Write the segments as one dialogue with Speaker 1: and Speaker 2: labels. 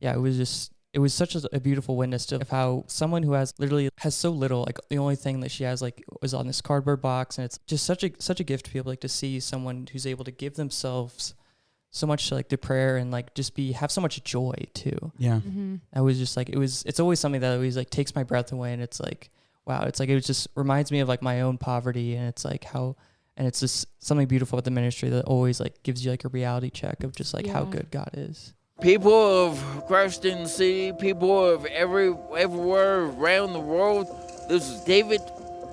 Speaker 1: yeah, it was such a beautiful witness to how someone who has so little, like the only thing that she has like was on this cardboard box, and it's just such a gift to be able like to see someone who's able to give themselves so much like to prayer and like just have so much joy too.
Speaker 2: Yeah.
Speaker 3: Mm-hmm.
Speaker 1: I was just like, it's always something that always like takes my breath away, and it's like, wow, it's like, it just reminds me of like my own poverty, and it's like and it's just something beautiful with the ministry that always like gives you like a reality check of just like how good God is.
Speaker 4: People of Creston City, people of everywhere around the world, this is David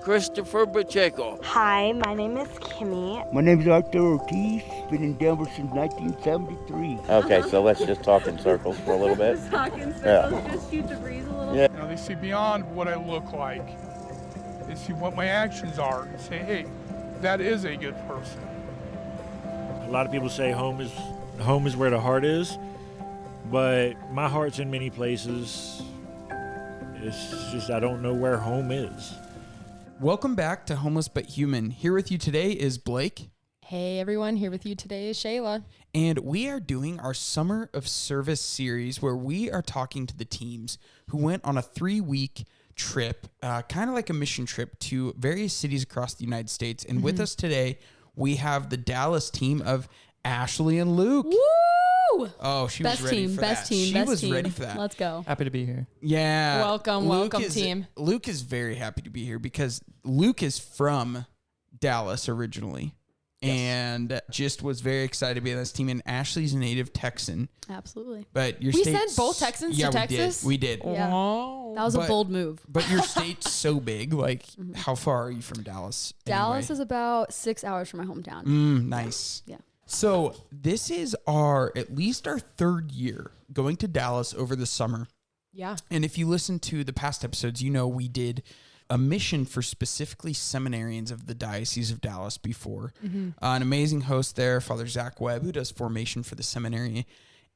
Speaker 4: Christopher Pacheco.
Speaker 5: Hi, my name is Kimmy.
Speaker 6: My name is Arthur Ortiz. Been in Denver since 1973.
Speaker 7: Okay, so let's just talk in circles for a little bit.
Speaker 8: Just talk in circles, just shoot the breeze a little.
Speaker 7: Yeah.
Speaker 9: You know, they see beyond what I look like. They see what my actions are and say, hey, that is a good person.
Speaker 10: A lot of people say home is where the heart is, but my heart's in many places. It's just I don't know where home is.
Speaker 2: Welcome back to Homeless But Human. Here with you today is Blake.
Speaker 3: Hey everyone, here with you today is Shayla.
Speaker 2: And we are doing our Summer of Service series where we are talking to the teams who went on a 3-week trip, kind of like a mission trip to various cities across the United States. And with us today, we have the Dallas team of Ashley and Luke.
Speaker 3: Woo!
Speaker 2: Oh, she was ready for that. She was ready for that.
Speaker 3: Let's go.
Speaker 1: Happy to be here.
Speaker 2: Yeah.
Speaker 3: Welcome, team.
Speaker 2: Luke is very happy to be here because Luke is from Dallas originally. Yes. And just was very excited to be on this team. And Ashley's a native Texan.
Speaker 3: Absolutely.
Speaker 2: But
Speaker 3: we sent both Texans to Texas?
Speaker 2: We did.
Speaker 3: Yeah.
Speaker 2: Oh.
Speaker 3: That was a bold move.
Speaker 2: But your state's so big. Like, how far are you from Dallas?
Speaker 3: Dallas is about 6 hours from my hometown.
Speaker 2: Nice.
Speaker 3: Yeah.
Speaker 2: So this is at least our third year going to Dallas over the summer.
Speaker 3: Yeah.
Speaker 2: And if you listen to the past episodes, you know we did a mission for specifically seminarians of the Diocese of Dallas before. An amazing host there, Father Zach Webb, who does formation for the seminary.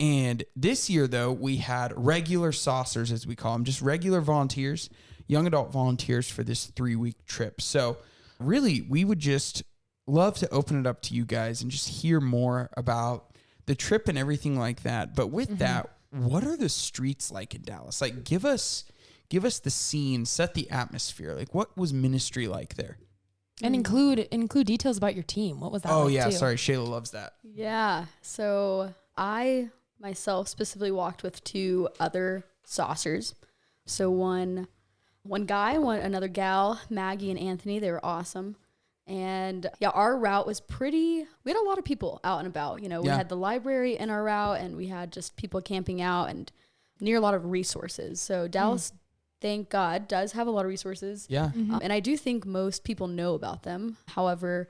Speaker 2: And this year, though, we had regular saucers, as we call them, just regular volunteers, young adult volunteers for this 3-week trip. So really, we would just love to open it up to you guys and just hear more about the trip and everything like that. But with that, what are the streets like in Dallas? Like, give us the scene, set the atmosphere. Like, what was ministry like there?
Speaker 3: And include details about your team. What was that like
Speaker 2: yeah,
Speaker 3: too?
Speaker 2: sorry, Shayla loves that.
Speaker 11: Yeah, so I myself specifically walked with 2 other saucers. So one guy, another gal, Maggie and Anthony. They were awesome. And yeah, our route was we had a lot of people out and about. You know, we had the library in our route, and we had just people camping out and near a lot of resources. So Dallas, thank God, does have a lot of resources.
Speaker 2: Yeah.
Speaker 11: And I do think most people know about them. However,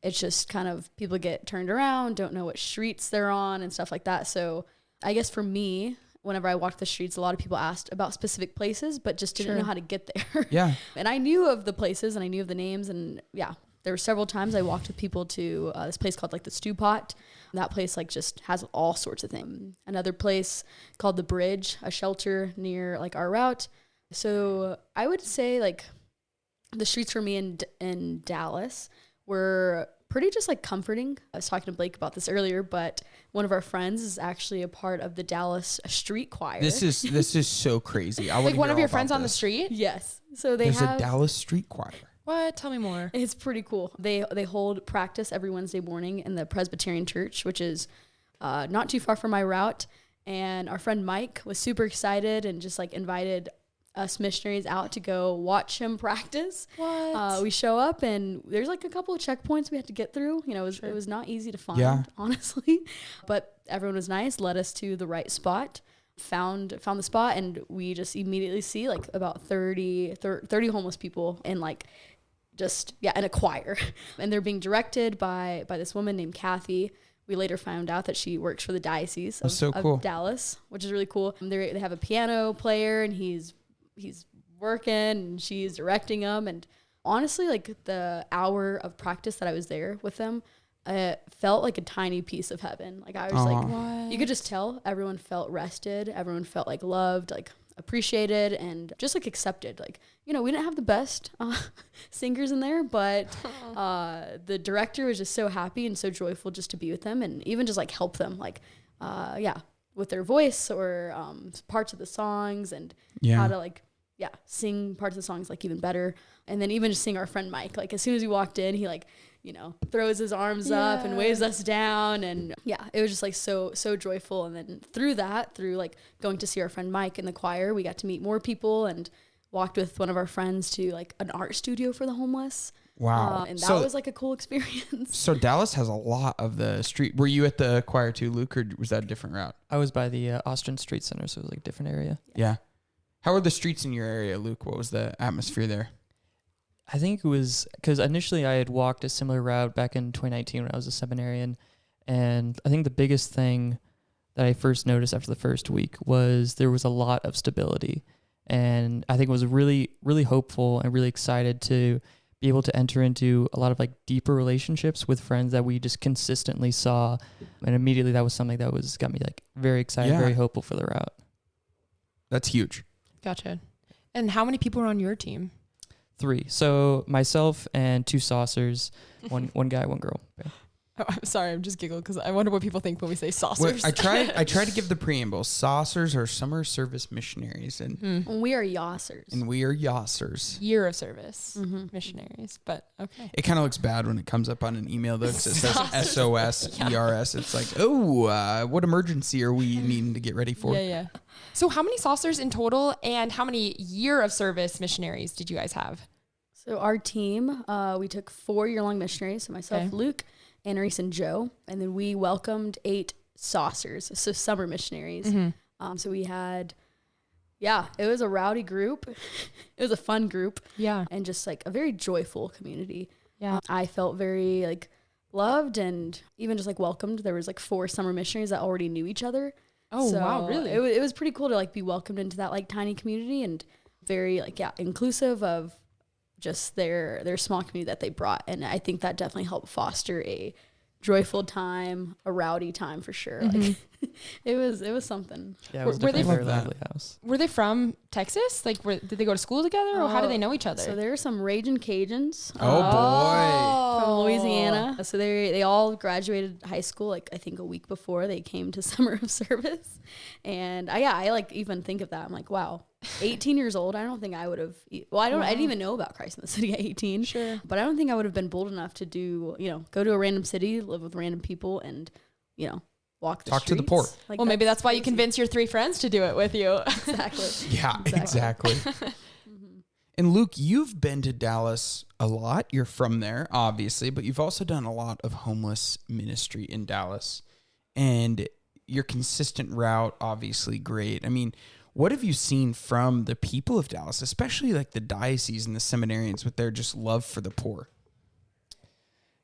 Speaker 11: it's just kind of people get turned around, don't know what streets they're on and stuff like that. So I guess for me, whenever I walked the streets, a lot of people asked about specific places, but just didn't know how to get there.
Speaker 2: Yeah.
Speaker 11: And I knew of the places and I knew of the names. And yeah, there were several times I walked with people to this place called like the Stew Pot. That place like just has all sorts of things. Another place called the Bridge, a shelter near like our route. So I would say like the streets for me in Dallas were pretty just like comforting. I was talking to Blake about this earlier, but one of our friends is actually a part of the Dallas street choir.
Speaker 2: This is so crazy. I
Speaker 3: like one of your friends on the street?
Speaker 11: Yes. So
Speaker 2: there's a Dallas street choir.
Speaker 3: What? Tell me more.
Speaker 11: It's pretty cool. They hold practice every Wednesday morning in the Presbyterian Church, which is not too far from my route. And our friend Mike was super excited and just like invited us missionaries out to go watch him practice.
Speaker 3: What?
Speaker 11: We show up and there's like a couple of checkpoints we had to get through. You know, it was not easy to find, honestly, but everyone was nice, led us to the right spot, found the spot, and we just immediately see like about 30 homeless people in like just, in a choir. And they're being directed by this woman named Kathy. We later found out that she works for the Diocese of Dallas, which is really cool. They have a piano player and he's working and she's directing them. And honestly, like the hour of practice that I was there with them, it felt like a tiny piece of heaven. Like I was like, you could just tell everyone felt rested. Everyone felt like loved, like appreciated and just like accepted. Like, you know, we didn't have the best singers in there, but the director was just so happy and so joyful just to be with them and even just like help them. Like, with their voice or parts of the songs and how to like sing parts of the songs like even better. And then even just seeing our friend Mike, like as soon as we walked in, he like, you know, throws his arms up and waves us down. And it was just like so joyful. And then through like going to see our friend Mike in the choir, we got to meet more people and walked with one of our friends to like an art studio for the homeless.
Speaker 2: Wow.
Speaker 11: And that was like a cool experience.
Speaker 2: So Dallas has a lot of the street. Were you at the choir too, Luke, or was that a different route?
Speaker 1: I was by the Austin Street Center, so it was like a different area.
Speaker 2: Yeah. How are the streets in your area, Luke? What was the atmosphere there?
Speaker 1: I think it was because initially I had walked a similar route back in 2019 when I was a seminarian. And I think the biggest thing that I first noticed after the first week was there was a lot of stability. And I think it was really, really hopeful and really excited to be able to enter into a lot of like deeper relationships with friends that we just consistently saw. And immediately that was something that got me like very excited, very hopeful for the route.
Speaker 2: That's huge.
Speaker 3: Gotcha. And how many people were on your team?
Speaker 1: 3. So myself and 2 saucers, one guy, one girl. Okay.
Speaker 3: Oh, I'm sorry, I'm just giggling because I wonder what people think when we say saucers.
Speaker 2: I try to give the preamble. Saucers are summer service missionaries, and
Speaker 11: we are Yossers.
Speaker 2: And we are Yossers.
Speaker 3: Year of service missionaries, but okay.
Speaker 2: It kind of looks bad when it comes up on an email though, because it says SOS ERS. It's like, oh, what emergency are we needing to get ready for?
Speaker 3: Yeah. So how many saucers in total, and how many year of service missionaries did you guys have?
Speaker 11: So our team, we took 4 year-long missionaries. So myself, Luke, Anna-Reese, and Joe. And then we welcomed 8 saucers, so summer missionaries. So we had, it was a rowdy group. It was a fun group. Yeah. And just like a very joyful community. Yeah. I felt very like loved and even just like welcomed. There was like 4 summer missionaries that already knew each other.
Speaker 3: Oh, so wow, really?
Speaker 11: It was pretty cool to like be welcomed into that like tiny community and very like, inclusive of just their small community that they brought. And I think that definitely helped foster a joyful time, a rowdy time for sure. Like it was something.
Speaker 1: Yeah, it was definitely a very lively house.
Speaker 3: Were they from Texas? Like, did they go to school together, or how do they know each other?
Speaker 11: So there are some Ragin' Cajuns.
Speaker 2: Oh boy,
Speaker 11: from Louisiana. So they all graduated high school like I think a week before they came to summer of service, and I like even think of that. I'm like, wow, 18 years old. I don't think I would have. Well, I didn't even know about Christ in the City at 18.
Speaker 3: Sure,
Speaker 11: but I don't think I would have been bold enough to go to a random city, live with random people, and walk the
Speaker 2: Talk
Speaker 11: streets.
Speaker 2: to the poor.
Speaker 11: Like,
Speaker 3: well, maybe that's why you convince your 3 friends to do it with you.
Speaker 11: Exactly.
Speaker 2: Yeah, exactly. And Luke, you've been to Dallas a lot. You're from there, obviously, but you've also done a lot of homeless ministry in Dallas. And your consistent route, obviously, great. I mean, what have you seen from the people of Dallas, especially like the diocese and the seminarians with their just love for the poor?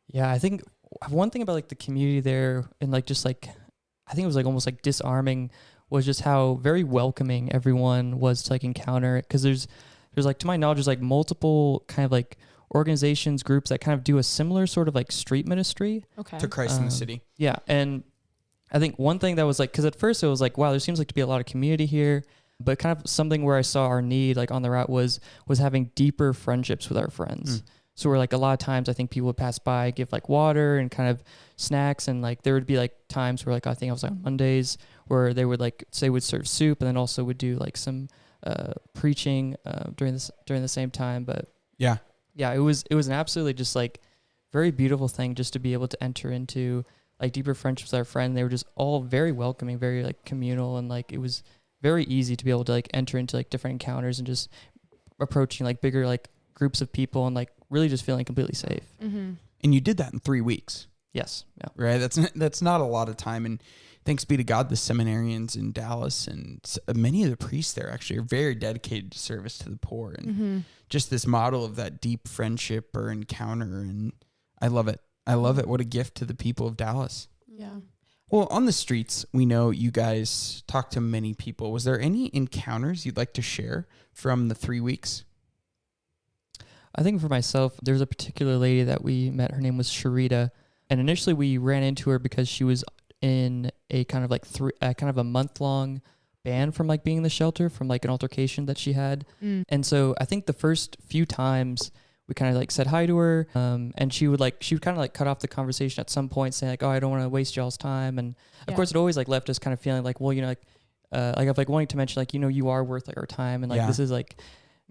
Speaker 1: Yeah, I think one thing about like the community there and like just like I think it was like almost like disarming was just how very welcoming everyone was to like encounter it, because there's like, to my knowledge, there's like multiple kind of like organizations, groups that kind of do a similar sort of like street ministry
Speaker 2: to Christ in the City.
Speaker 1: Yeah, and I think one thing that was like, because at first it was like, wow, there seems like to be a lot of community here, but kind of something where I saw our need like on the route was having deeper friendships with our friends. So we're like, a lot of times I think people would pass by, give like water and kind of snacks. And like, there would be like times where like, I think I was like on Mondays where they would like say would serve soup and then also would do like some preaching during the same time. But yeah, it was an absolutely just like very beautiful thing just to be able to enter into like deeper friendships with our friend. They were just all very welcoming, very like communal. And like, it was very easy to be able to like enter into like different encounters and just approaching like bigger like groups of people and like really just feeling completely safe.
Speaker 2: And you did that in 3 weeks.
Speaker 1: Yes. Yeah.
Speaker 2: Right. That's not a lot of time. And thanks be to God, the seminarians in Dallas and many of the priests there actually are very dedicated to service to the poor and just this model of that deep friendship or encounter. And I love it. I love it. What a gift to the people of Dallas.
Speaker 3: Yeah.
Speaker 2: Well, on the streets, we know you guys talk to many people. Was there any encounters you'd like to share from the 3 weeks?
Speaker 1: I think for myself, there's a particular lady that we met. Her name was Sharita. And initially we ran into her because she was in a kind of like kind of a month-long ban from like being in the shelter from like an altercation that she had. And so I think the first few times we kind of like said hi to her. And she would kind of like cut off the conversation at some point saying like, oh, I don't want to waste y'all's time. And of course it always like left us kind of feeling like, well, you know, like I've like wanting to mention like, you know, you are worth like our time. And like, this is like,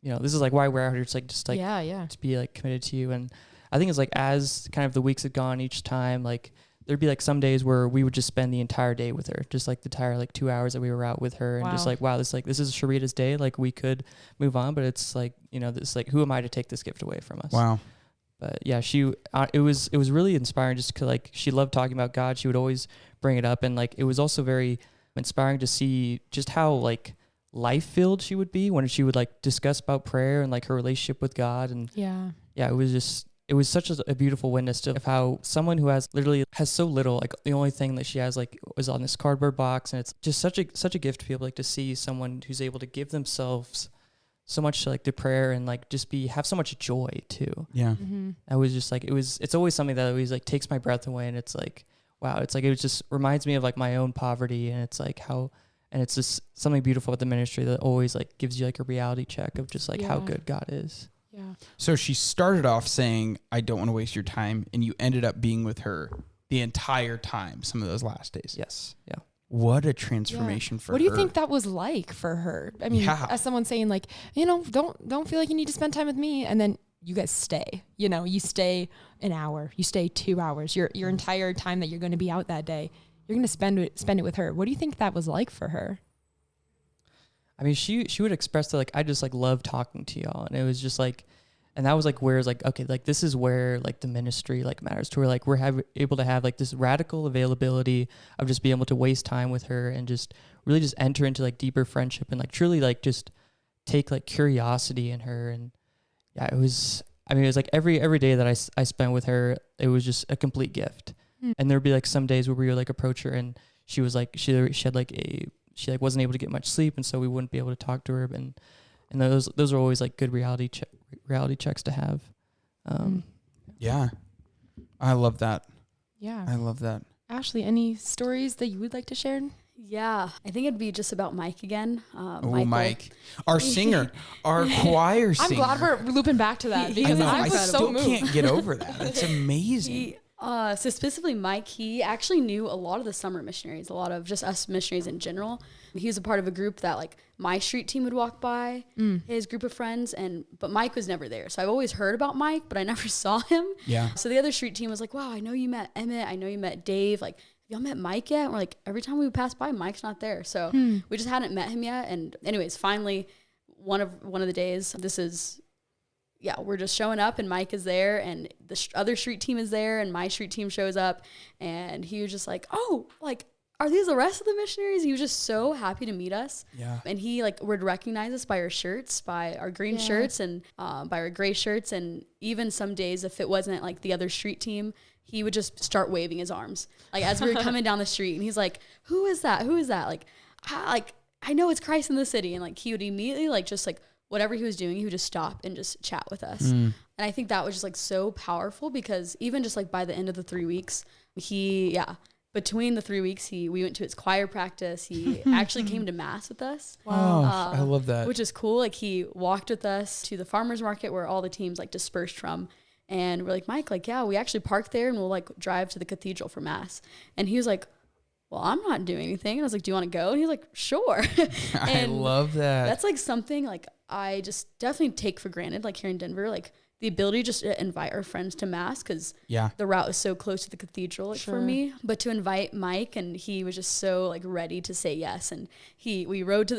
Speaker 1: you know, this is like why we're out here. It's like, just like, to be like committed to you. And I think it's like, as kind of the weeks had gone each time, like there'd be like some days where we would just spend the entire day with her, just like the entire like 2 hours that we were out with her, and just like, wow, this is Sharita's day. Like we could move on, but it's like, you know, this like, who am I to take this gift away from us?
Speaker 2: Wow.
Speaker 1: But yeah, it was really inspiring just 'cause like she loved talking about God. She would always bring it up, and like it was also very inspiring to see just how like life filled she would be when she would like discuss about prayer and like her relationship with God. And it was such a beautiful witness to how someone who has so little, like the only thing that she has like was on this cardboard box. And it's just such a gift to be able like to see someone who's able to give themselves so much to like to prayer and like just have so much joy too.
Speaker 2: Yeah.
Speaker 1: I was just like, it's always something that always like takes my breath away. And it's like, wow, it's like, it just reminds me of like my own poverty. And it's like and it's just something beautiful with the ministry that always like gives you like a reality check of just like how good God is.
Speaker 3: Yeah.
Speaker 2: So she started off saying, I don't want to waste your time. And you ended up being with her the entire time, some of those last days.
Speaker 1: Yes. Yeah.
Speaker 2: What a transformation for her.
Speaker 3: What do you think that was like for her? I mean, as someone saying like, you know, don't feel like you need to spend time with me. And then you guys stay, you know, you stay an hour, you stay 2 hours, your entire time that you're going to be out that day, you're going to spend it with her. What do you think that was like for her?
Speaker 1: I mean, she would express that like, I just like love talking to y'all. And it was just like, and that was like where it's like, okay, like this is where like the ministry like matters to her. Like we're able to have like this radical availability of just being able to waste time with her and just really just enter into like deeper friendship and like truly like just take like curiosity in her. And yeah, it was like every day that I spent with her, it was just a complete gift. And there'd be like some days where we would like approach her and she was like, she wasn't able to get much sleep. And so we wouldn't be able to talk to her. And those are always like good reality checks to have.
Speaker 2: Yeah. I love that.
Speaker 3: Yeah.
Speaker 2: I love that.
Speaker 3: Ashley, any stories that you would like to share?
Speaker 11: Yeah, I think it'd be just about Mike again.
Speaker 2: Mike, our singer, our choir singer.
Speaker 3: I'm glad we're looping back to that because I was so moved.
Speaker 2: Can't get over that. It's amazing.
Speaker 11: So specifically Mike, he actually knew a lot of the summer missionaries, a lot of just us missionaries in general. He was a part of a group that like my street team would walk by, his group of friends, but Mike was never there. So I've always heard about Mike, but I never saw him.
Speaker 2: Yeah.
Speaker 11: So the other street team was like, wow, I know you met Emmett. I know you met Dave. Like, y'all met Mike yet? And we're like, every time we would pass by, Mike's not there. So we just hadn't met him yet. And anyways, finally, one of the days, we're just showing up and Mike is there and the other street team is there and my street team shows up and he was just like, oh, like, are these the rest of the missionaries? He was just so happy to meet us.
Speaker 2: Yeah.
Speaker 11: And he like would recognize us by our shirts, by our green shirts and by our gray shirts. And even some days, if it wasn't like the other street team, he would just start waving his arms. Like as we were coming down the street and he's like, who is that? Who is that? Like I know it's Christ in the City. And like, he would immediately like, just like whatever he was doing, he would just stop and just chat with us. And I think that was just like so powerful because even just like by the end of the 3 weeks, between the 3 weeks, we went to his choir practice. He actually came to mass with us.
Speaker 2: Wow. I love that.
Speaker 11: Which is cool. Like he walked with us to the farmer's market where all the teams like dispersed from. And we're like, Mike, like, yeah, we actually parked there and we'll like drive to the cathedral for mass. And he was like, well, I'm not doing anything. And I was like, do you want to go? And he's like, sure.
Speaker 2: I love that.
Speaker 11: That's like something like I just definitely take for granted, like here in Denver, like the ability just to invite our friends to mass because the route is so close to the cathedral for me. But to invite Mike, and he was just so like ready to say yes. And we rode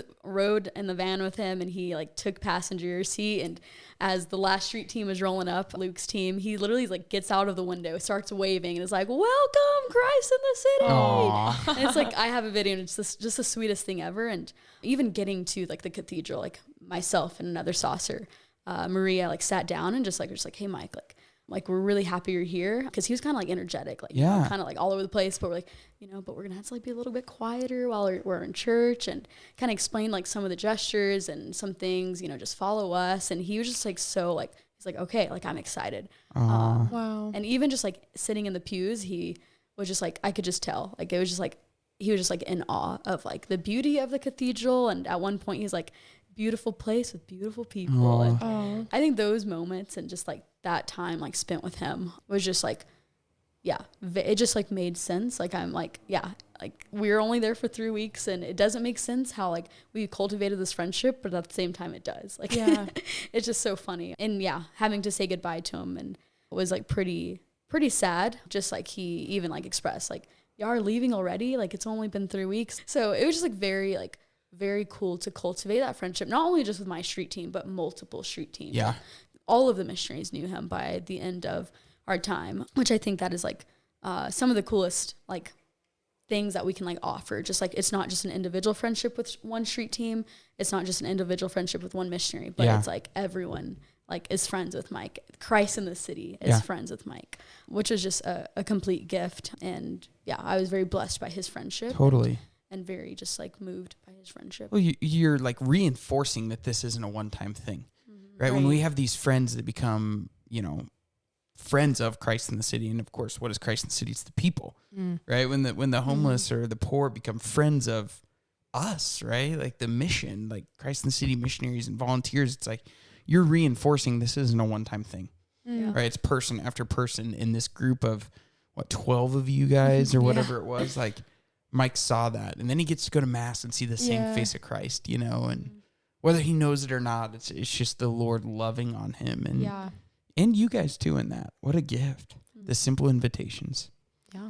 Speaker 11: in the van with him, and he like took passenger seat. And as the last street team was rolling up, Luke's team, he literally like gets out of the window, starts waving, and is like, "Welcome, Christ in the City!"
Speaker 2: Aww.
Speaker 11: And it's like I have a video, and it's just the sweetest thing ever. And even getting to like the cathedral, like myself and another saucer. Maria like sat down and just like hey Mike, like we're really happy you're here, because he was kind of like energetic, like kind of like all over the place, but we're like, but we're gonna have to like be a little bit quieter while we're in church, and kind of explain like some of the gestures and some things, just follow us. And he was just like so like he's like, okay, like I'm excited.
Speaker 3: Wow.
Speaker 11: And even just like sitting in the pews, he was just like, I could just tell, like it was just like he was just like in awe of like the beauty of the cathedral. And at one point he's like, beautiful place with beautiful people. And I think those moments and just like that time like spent with him was just like, yeah, it just like made sense. Like I'm like, yeah, like we were only there for 3 weeks and it doesn't make sense how like we cultivated this friendship, but at the same time it does. Like, yeah, it's just so funny. And yeah, having to say goodbye to him and it was like pretty sad. Just like he even like expressed like, y'all are leaving already? Like it's only been 3 weeks. So it was just like very cool to cultivate that friendship, not only just with my street team, but multiple street teams.
Speaker 2: Yeah.
Speaker 11: All of the missionaries knew him by the end of our time, which I think that is like some of the coolest like things that we can like offer. Just like it's not just an individual friendship with one street team. It's not just an individual friendship with one missionary, but it's like everyone like is friends with Mike. Christ in the City is friends with Mike, which is just a complete gift. And yeah, I was very blessed by his friendship.
Speaker 2: Totally.
Speaker 11: And very just like moved by his friendship.
Speaker 2: Well, you're like reinforcing that this isn't a one-time thing, right? When we have these friends that become, you know, friends of Christ in the City, and of course, what is Christ in the City? It's the people, right? When the homeless or the poor become friends of us, right? Like the mission, like Christ in the City missionaries and volunteers, it's like you're reinforcing this isn't a one-time thing, right? It's person after person in this group of 12 of you guys or whatever it was, like. Mike saw that, and then he gets to go to Mass and see the same face of Christ, you know, and whether he knows it or not, it's just the Lord loving on him, and you guys doing that. What a gift. The simple invitations.
Speaker 3: Yeah.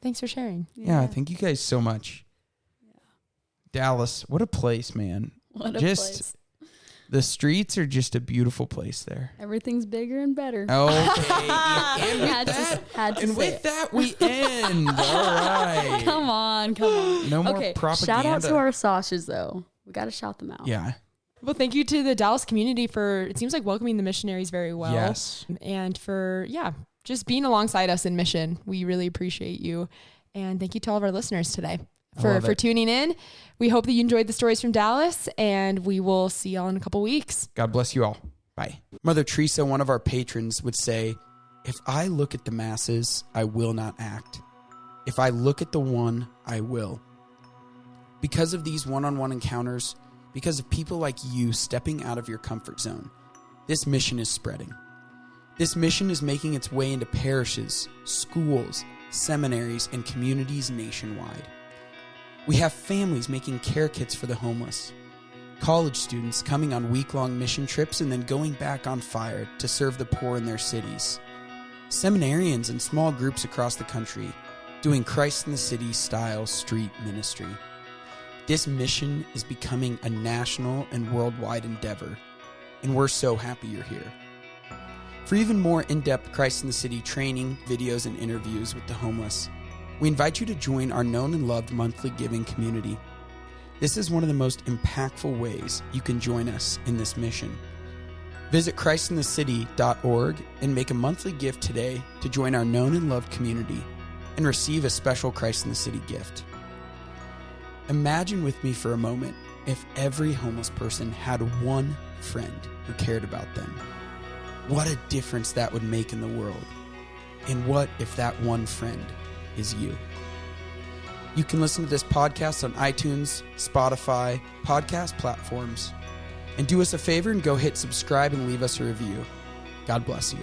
Speaker 3: Thanks for sharing.
Speaker 2: Yeah, thank you guys so much. Yeah. Dallas, what a place, man.
Speaker 11: What a place.
Speaker 2: The streets are just a beautiful place there.
Speaker 11: Everything's bigger and better.
Speaker 2: Okay. And with that, we end. All right.
Speaker 11: Come on.
Speaker 2: No more propaganda.
Speaker 11: Shout out to our sausages, though. We got to shout them out.
Speaker 2: Yeah.
Speaker 3: Well, thank you to the Dallas community for, it seems like, welcoming the missionaries very well.
Speaker 2: Yes.
Speaker 3: And for, just being alongside us in mission. We really appreciate you. And thank you to all of our listeners today for tuning in. We hope that you enjoyed the stories from Dallas, and we will see y'all in a couple weeks.
Speaker 2: God bless you all. Bye. Mother Teresa, one of our patrons, would say, if I look at the masses, I will not act. If I look at the one, I will. Because of these one-on-one encounters, because of people like you stepping out of your comfort zone, this mission is spreading. This mission is making its way into parishes, schools, seminaries, and communities nationwide. We have families making care kits for the homeless, college students coming on week-long mission trips and then going back on fire to serve the poor in their cities, seminarians and small groups across the country doing Christ in the City style street ministry. This mission is becoming a national and worldwide endeavor, and we're so happy you're here. For even more in-depth Christ in the City training, videos, and interviews with the homeless, we invite you to join our known and loved monthly giving community. This is one of the most impactful ways you can join us in this mission. Visit christinthecity.org and make a monthly gift today to join our known and loved community and receive a special Christ in the City gift. Imagine with me for a moment if every homeless person had one friend who cared about them. What a difference that would make in the world. And what if that one friend is you? You can listen to this podcast on iTunes, Spotify, podcast platforms. And do us a favor and go hit subscribe and leave us a review. God bless you.